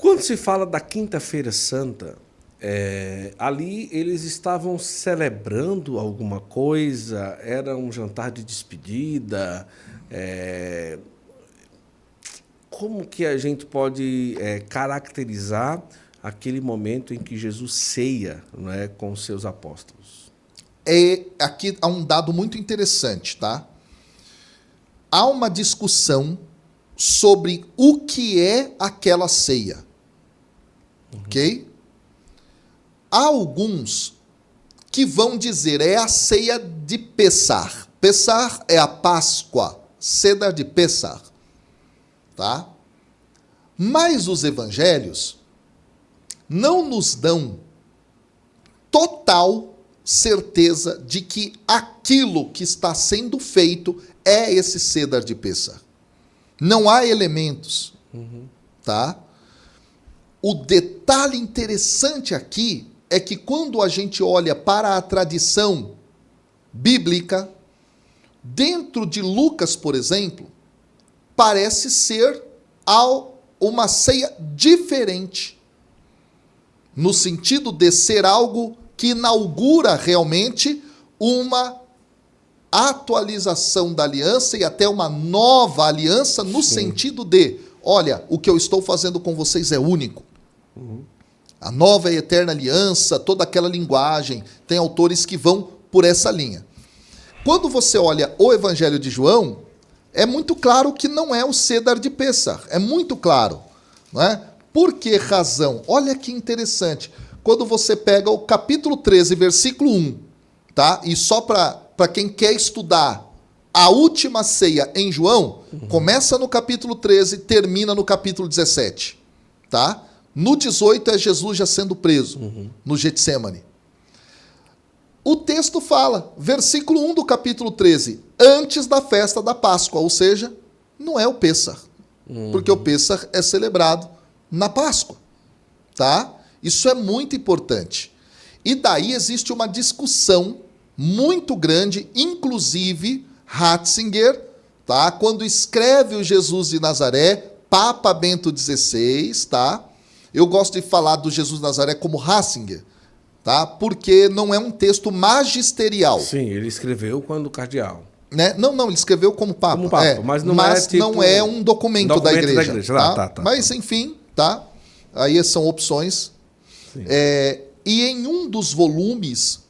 Quando se fala da Quinta-feira Santa, ali eles estavam celebrando alguma coisa? Era um jantar de despedida? Como que a gente pode caracterizar aquele momento em que Jesus ceia, não é, com os seus apóstolos? Aqui há um dado muito interessante, tá? Há uma discussão sobre o que é aquela ceia. Ok? Há alguns que vão dizer é a ceia de Pessar. Pessar é a Páscoa, Seder de Pessar. Tá? Mas os evangelhos não nos dão total certeza de que aquilo que está sendo feito é esse Seder de Pessar. Não há elementos. Tá? O detalhe interessante aqui é que quando a gente olha para a tradição bíblica, dentro de Lucas, por exemplo, parece ser uma ceia diferente, no sentido de ser algo que inaugura realmente uma atualização da aliança e até uma nova aliança, no sentido de, olha, o que eu estou fazendo com vocês é único. A nova e eterna aliança, toda aquela linguagem, tem autores que vão por essa linha. Quando você olha o Evangelho de João, é muito claro que não é o Seder de Pessar, é muito claro. Não é? Por que razão? Olha que interessante. Quando você pega o capítulo 13, versículo 1, tá? E só para quem quer estudar a última ceia em João, começa no capítulo 13, termina no capítulo 17. Tá? No 18 é Jesus já sendo preso, no Getsêmani. O texto fala, versículo 1 do capítulo 13, antes da festa da Páscoa, ou seja, não é o Pêssar, porque o Pêssar é celebrado na Páscoa. Tá? Isso é muito importante. E daí existe uma discussão muito grande, inclusive Ratzinger, tá? Quando escreve o Jesus de Nazaré, Papa Bento XVI, tá? Eu gosto de falar do Jesus de Nazaré como Ratzinger, tá? Porque não é um texto magisterial. Sim, ele escreveu quando cardeal. Né? Não, ele escreveu como Papa. Como Papa, mas não não é um documento da igreja. Tá? Mas, enfim, tá? Aí são opções. E em um dos volumes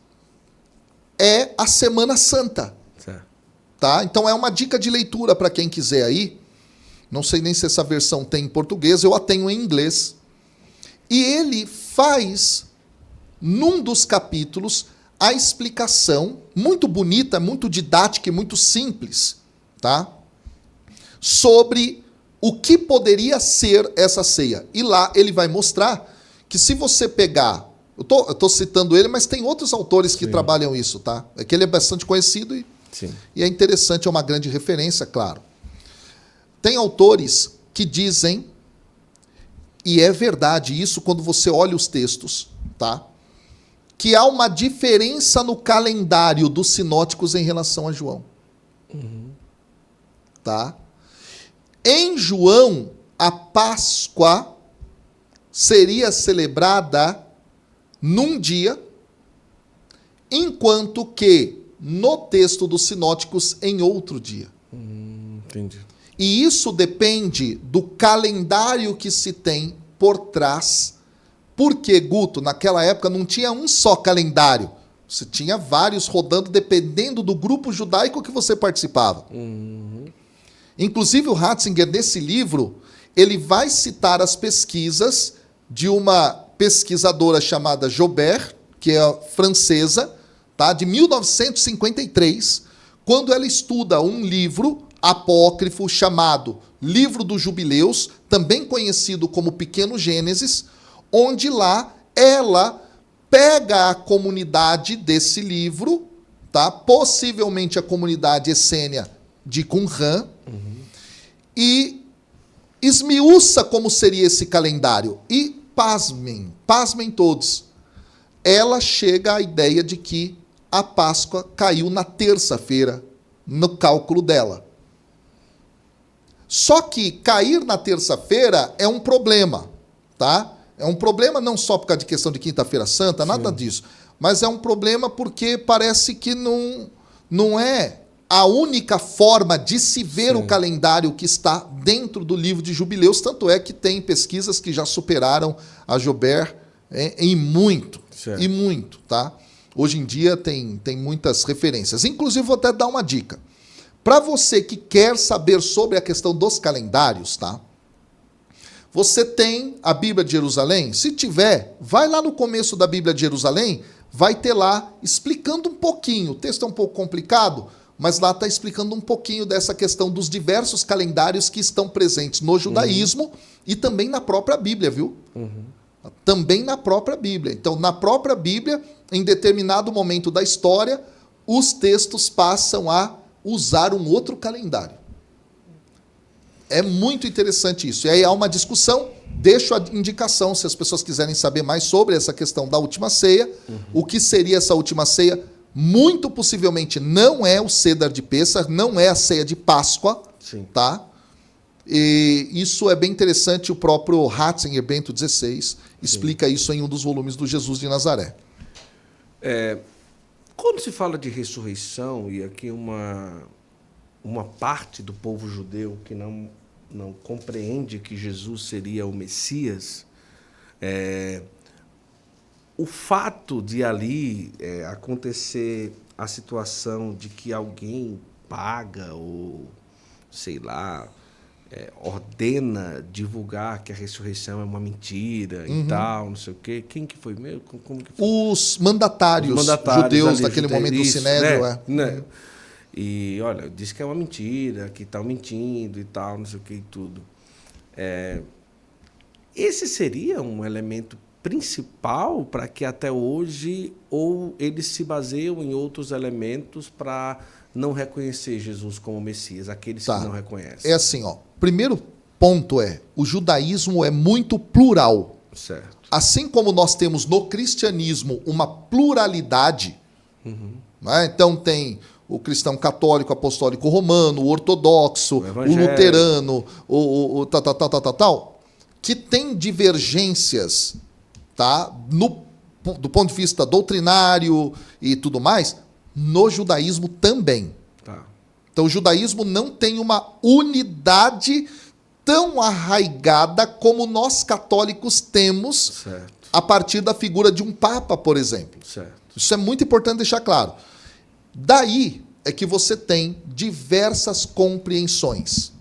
é a Semana Santa. Certo. Tá? Então é uma dica de leitura para quem quiser aí. Não sei nem se essa versão tem em português, eu a tenho em inglês. E ele faz, num dos capítulos, a explicação, muito bonita, muito didática e muito simples, tá? Sobre o que poderia ser essa ceia. E lá ele vai mostrar que se você pegar... Eu tô citando ele, mas tem outros autores que trabalham isso, tá? É que ele é bastante conhecido e é interessante, é uma grande referência, claro. Tem autores que dizem, e é verdade isso quando você olha os textos, tá? Que há uma diferença no calendário dos sinóticos em relação a João. Tá? Em João, a Páscoa seria celebrada num dia, enquanto que no texto dos sinóticos em outro dia. Entendi. E isso depende do calendário que se tem por trás. Porque, Guto, naquela época não tinha um só calendário. Você tinha vários rodando dependendo do grupo judaico que você participava. Inclusive o Ratzinger, nesse livro, ele vai citar as pesquisas de uma pesquisadora chamada Jobert, que é francesa, tá, de 1953, quando ela estuda um livro apócrifo chamado Livro dos Jubileus, também conhecido como Pequeno Gênesis, onde lá ela pega a comunidade desse livro, tá? Possivelmente a comunidade essênia de Qumran, e esmiuça como seria esse calendário. E pasmem todos, ela chega à ideia de que a Páscoa caiu na terça-feira, no cálculo dela. Só que cair na terça-feira é um problema, tá? É um problema não só por causa de questão de Quinta-feira Santa, nada disso, mas é um problema porque parece que não é a única forma de se ver o calendário que está dentro do livro de Jubileus, tanto é que tem pesquisas que já superaram a Joubert em muito, e muito, tá? Hoje em dia tem muitas referências. Inclusive, vou até dar uma dica. Para você que quer saber sobre a questão dos calendários, tá? Você tem a Bíblia de Jerusalém? Se tiver, vai lá no começo da Bíblia de Jerusalém, vai ter lá explicando um pouquinho. O texto é um pouco complicado, mas lá está explicando um pouquinho dessa questão dos diversos calendários que estão presentes no judaísmo e também na própria Bíblia, viu? Também na própria Bíblia. Então, na própria Bíblia, em determinado momento da história, os textos passam a usar um outro calendário. É muito interessante isso. E aí há uma discussão, deixo a indicação, se as pessoas quiserem saber mais sobre essa questão da última ceia, o que seria essa última ceia, muito possivelmente não é o Seder de Pêssar, não é a ceia de Páscoa, tá? E isso é bem interessante, o próprio Ratzinger, Bento XVI, explica isso em um dos volumes do Jesus de Nazaré. Quando se fala de ressurreição, e aqui uma parte do povo judeu que não compreende que Jesus seria o Messias, o fato de ali acontecer a situação de que alguém paga ou, sei lá, ordena divulgar que a ressurreição é uma mentira e tal, não sei o quê. Quem que foi mesmo? Como que foi? Os mandatários judeus ali, daquele momento do Sinédrio. Né? E, olha, diz que é uma mentira, que estão mentindo e tal, não sei o que e tudo. Esse seria um elemento principal para que até hoje, ou eles se baseiam em outros elementos para não reconhecer Jesus como Messias, aqueles que não reconhecem? É assim, ó. Primeiro ponto o judaísmo é muito plural. Certo. Assim como nós temos no cristianismo uma pluralidade, né? Então tem o cristão católico, apostólico romano, o ortodoxo, o luterano, o tal, que tem divergências, tá? Do ponto de vista doutrinário e tudo mais, no judaísmo também. Tá. Então o judaísmo não tem uma unidade tão arraigada como nós católicos temos, certo, a partir da figura de um papa, por exemplo. Certo. Isso é muito importante deixar claro. Daí é que você tem diversas compreensões.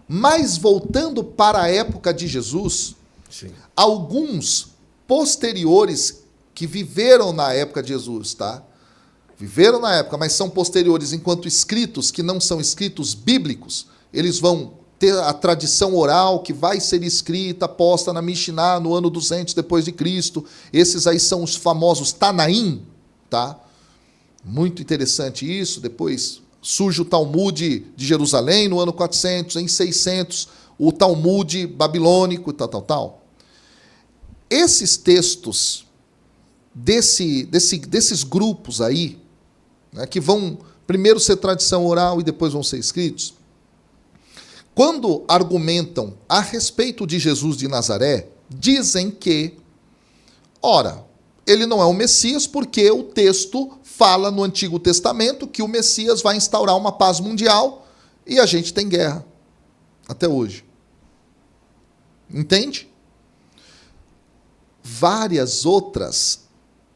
Mas voltando para a época de Jesus, Sim. alguns posteriores que viveram na época de Jesus, tá? Viveram na época, mas são posteriores enquanto escritos que não são escritos bíblicos, eles vão ter a tradição oral que vai ser escrita, posta na Mishnah no ano 200 depois de Cristo. Esses aí são os famosos Tanaim, tá? Muito interessante isso. Depois surge o Talmud de Jerusalém no ano 400, em 600, o Talmud babilônico, tal. Esses textos desses grupos aí, né, que vão primeiro ser tradição oral e depois vão ser escritos, quando argumentam a respeito de Jesus de Nazaré, dizem que, ora, ele não é o Messias porque o texto fala no Antigo Testamento que o Messias vai instaurar uma paz mundial e a gente tem guerra até hoje. Entende? Várias outras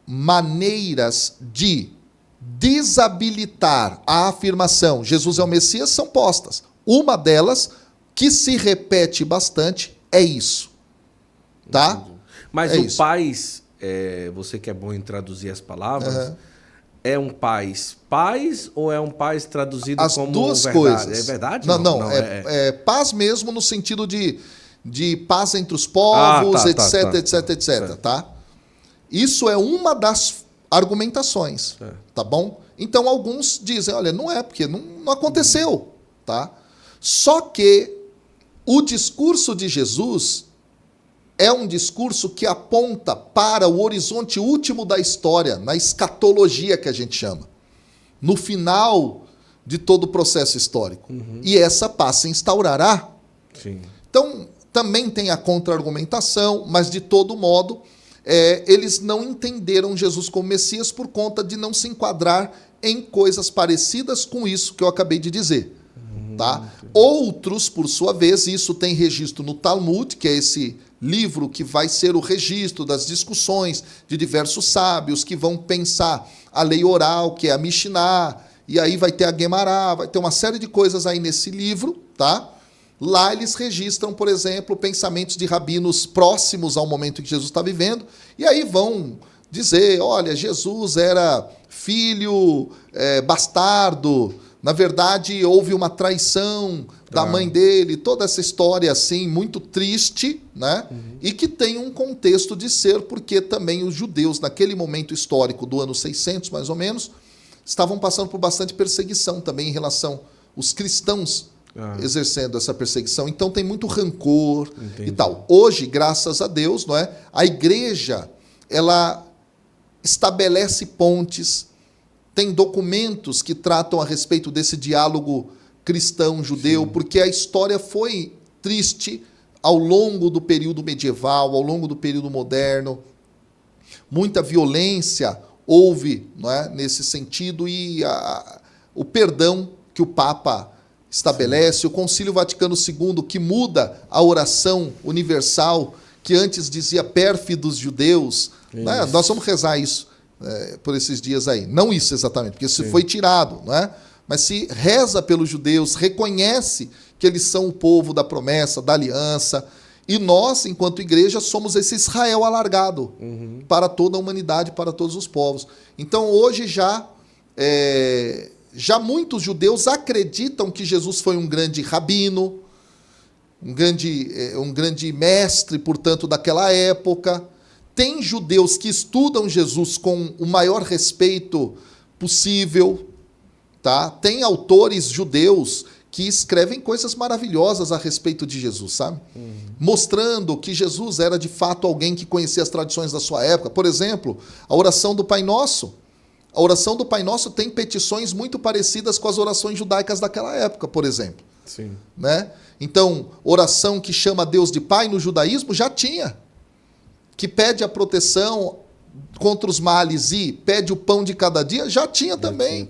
maneiras de desabilitar a afirmação Jesus é o Messias são postas. Uma delas, que se repete bastante, é isso. Tá? Entendi. Mas o paz, você que é bom em traduzir as palavras, é um paz ou é um paz traduzido as como duas verdade? Coisas. É verdade? Não, é paz mesmo no sentido de paz entre os povos, etc. Tá? Isso é uma das argumentações, tá bom? Então alguns dizem, olha, não é, porque não aconteceu, tá? Só que o discurso de Jesus é um discurso que aponta para o horizonte último da história, na escatologia que a gente chama, no final de todo o processo histórico. E essa paz se instaurará. Sim. Então, Também tem a contra-argumentação, mas de todo modo, eles não entenderam Jesus como Messias por conta de não se enquadrar em coisas parecidas com isso que eu acabei de dizer. Tá? Outros, por sua vez, isso tem registro no Talmud, que é esse livro que vai ser o registro das discussões de diversos sábios que vão pensar a lei oral, que é a Mishnah, e aí vai ter a Guemará, vai ter uma série de coisas aí nesse livro, tá? Lá eles registram, por exemplo, pensamentos de rabinos próximos ao momento em que Jesus está vivendo, e aí vão dizer, olha, Jesus era filho bastardo, na verdade houve uma traição da mãe dele, toda essa história assim, muito triste, né? E que tem um contexto de ser, porque também os judeus, naquele momento histórico do ano 600, mais ou menos, estavam passando por bastante perseguição também em relação aos cristãos exercendo essa perseguição. Então tem muito rancor e tal. Hoje, graças a Deus, não é? A igreja, ela estabelece pontes, tem documentos que tratam a respeito desse diálogo cristão-judeu, porque a história foi triste ao longo do período medieval, ao longo do período moderno. Muita violência houve, não é, nesse sentido, e o perdão que o Papa estabelece, o Concílio Vaticano II, que muda a oração universal, que antes dizia pérfidos judeus, né? Nós vamos rezar isso por esses dias aí. Não isso exatamente, porque isso foi tirado, não é? Mas se reza pelos judeus, reconhece que eles são o povo da promessa, da aliança, e nós, enquanto igreja, somos esse Israel alargado para toda a humanidade, para todos os povos. Então, hoje já muitos judeus acreditam que Jesus foi um grande rabino, um grande mestre, portanto, daquela época. Tem judeus que estudam Jesus com o maior respeito possível, tá? Tem autores judeus que escrevem coisas maravilhosas a respeito de Jesus, sabe? Mostrando que Jesus era, de fato, alguém que conhecia as tradições da sua época. Por exemplo, a oração do Pai Nosso. A oração do Pai Nosso tem petições muito parecidas com as orações judaicas daquela época, por exemplo. Sim. Né? Então, oração que chama Deus de Pai no judaísmo já tinha. Que pede a proteção contra os males e pede o pão de cada dia, já tinha também.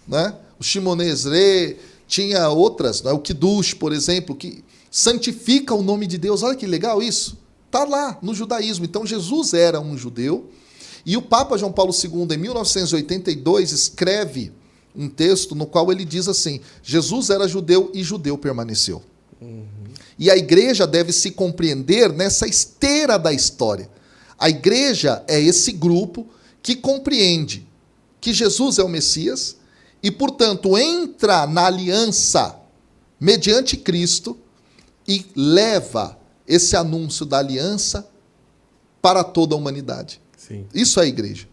Né? O Shimon Esrei, tinha outras, né? O Kiddush, por exemplo, que santifica o nome de Deus. Olha que legal isso. Está lá no judaísmo. Então, Jesus era um judeu. E o Papa João Paulo II, em 1982, escreve um texto no qual ele diz assim: Jesus era judeu e judeu permaneceu. E a igreja deve se compreender nessa esteira da história. A igreja é esse grupo que compreende que Jesus é o Messias e, portanto, entra na aliança mediante Cristo e leva esse anúncio da aliança para toda a humanidade. Sim. Isso é a igreja.